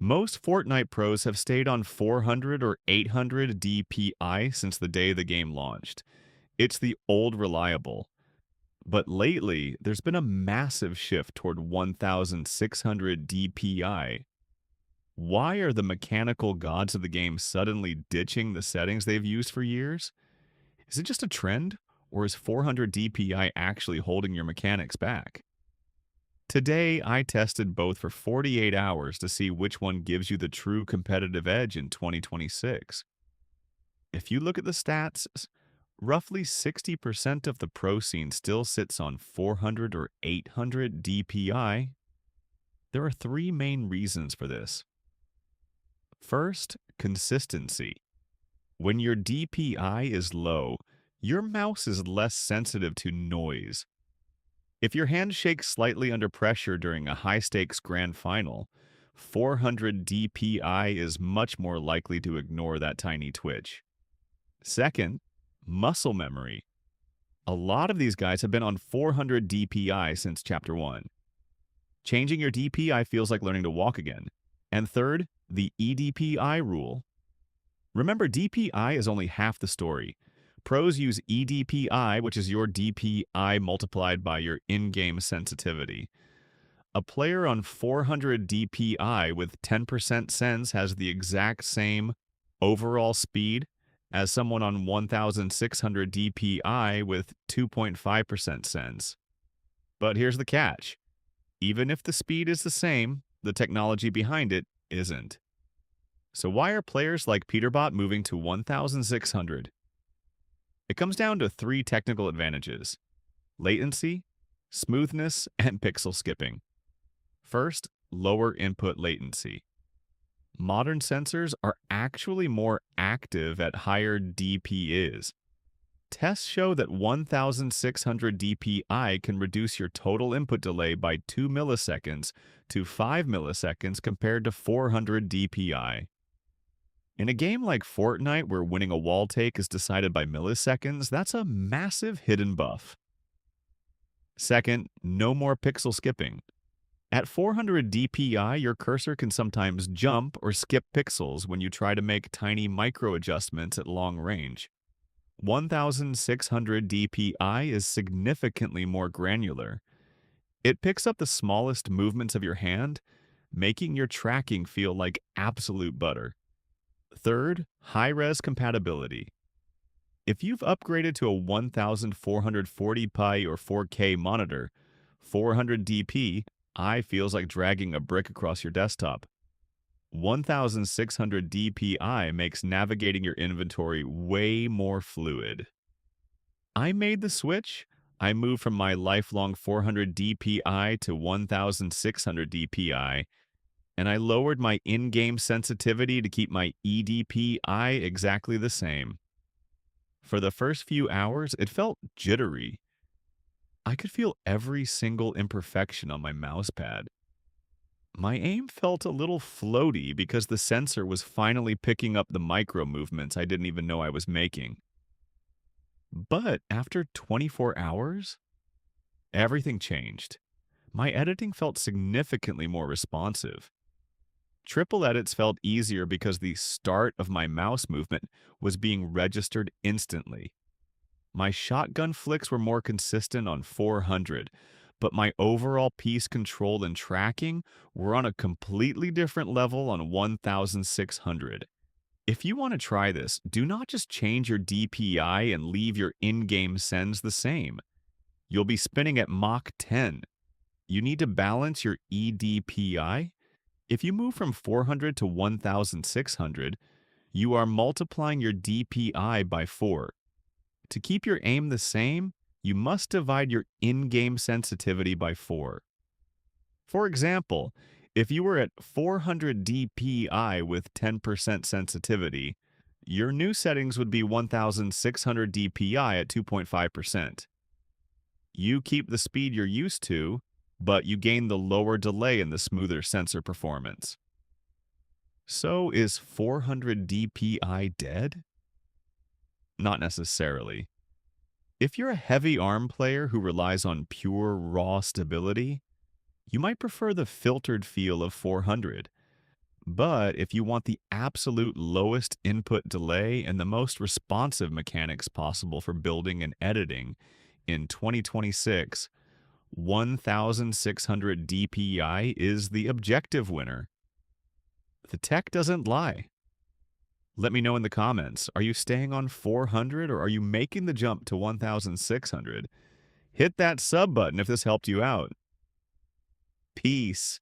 Most Fortnite pros have stayed on 400 or 800 DPI since the day the game launched. It's the old reliable. But lately, there's been a massive shift toward 1600 DPI. Why are the mechanical gods of the game suddenly ditching the settings they've used for years? Is it just a trend, or is 400 DPI actually holding your mechanics back? Today, I tested both for 48 hours to see which one gives you the true competitive edge in 2026. If you look at the stats, roughly 60% of the pro scene still sits on 400 or 800 DPI. There are three main reasons for this. First, consistency. When your DPI is low, your mouse is less sensitive to noise. If your hand shakes slightly under pressure during a high-stakes grand final, 400 DPI is much more likely to ignore that tiny twitch. Second, muscle memory. A lot of these guys have been on 400 DPI since Chapter 1. Changing your DPI feels like learning to walk again. And third, the EDPI rule. Remember, DPI is only half the story. Pros use EDPI, which is your DPI multiplied by your in-game sensitivity. A player on 400 DPI with 10% sense has the exact same overall speed as someone on 1600 DPI with 2.5% sense. But here's the catch. Even if the speed is the same, the technology behind it isn't. So why are players like Peterbot moving to 1600? It comes down to three technical advantages: latency, smoothness, and pixel skipping. First, lower input latency. Modern sensors are actually more active at higher DPIs. Tests show that 1600 DPI can reduce your total input delay by 2 milliseconds to 5 milliseconds compared to 400 DPI. In a game like Fortnite, where winning a wall take is decided by milliseconds, that's a massive hidden buff. Second, no more pixel skipping. At 400 DPI, your cursor can sometimes jump or skip pixels when you try to make tiny micro adjustments at long range. 1600 DPI is significantly more granular. It picks up the smallest movements of your hand, making your tracking feel like absolute butter. Third, high-res compatibility. If you've upgraded to a 1440p or 4K monitor, 400 DPI feels like dragging a brick across your desktop. 1600 DPI makes navigating your inventory way more fluid. I made the switch. I moved from my lifelong 400 DPI to 1600 DPI, and I lowered my in-game sensitivity to keep my EDPI exactly the same. For the first few hours, it felt jittery. I could feel every single imperfection on my mousepad. My aim felt a little floaty because the sensor was finally picking up the micro movements I didn't even know I was making. But after 24 hours, everything changed. My editing felt significantly more responsive. Triple edits felt easier because the start of my mouse movement was being registered instantly. My shotgun flicks were more consistent on 400, but my overall piece control and tracking were on a completely different level on 1600. If you want to try this, do not just change your DPI and leave your in-game sends the same. You'll be spinning at Mach 10. You need to balance your EDPI. If you move from 400 to 1600, you are multiplying your DPI by 4. To keep your aim the same, you must divide your in-game sensitivity by 4. For example, if you were at 400 DPI with 10% sensitivity, your new settings would be 1600 DPI at 2.5%. You keep the speed you're used to, but you gain the lower delay and the smoother sensor performance. So is 400 DPI dead? Not necessarily. If you're a heavy ARM player who relies on pure raw stability, you might prefer the filtered feel of 400. But if you want the absolute lowest input delay and the most responsive mechanics possible for building and editing in 2026, 1600 DPI is the objective winner. The tech doesn't lie. Let me know in the comments. Are you staying on 400 or are you making the jump to 1600? Hit that sub button if this helped you out. Peace.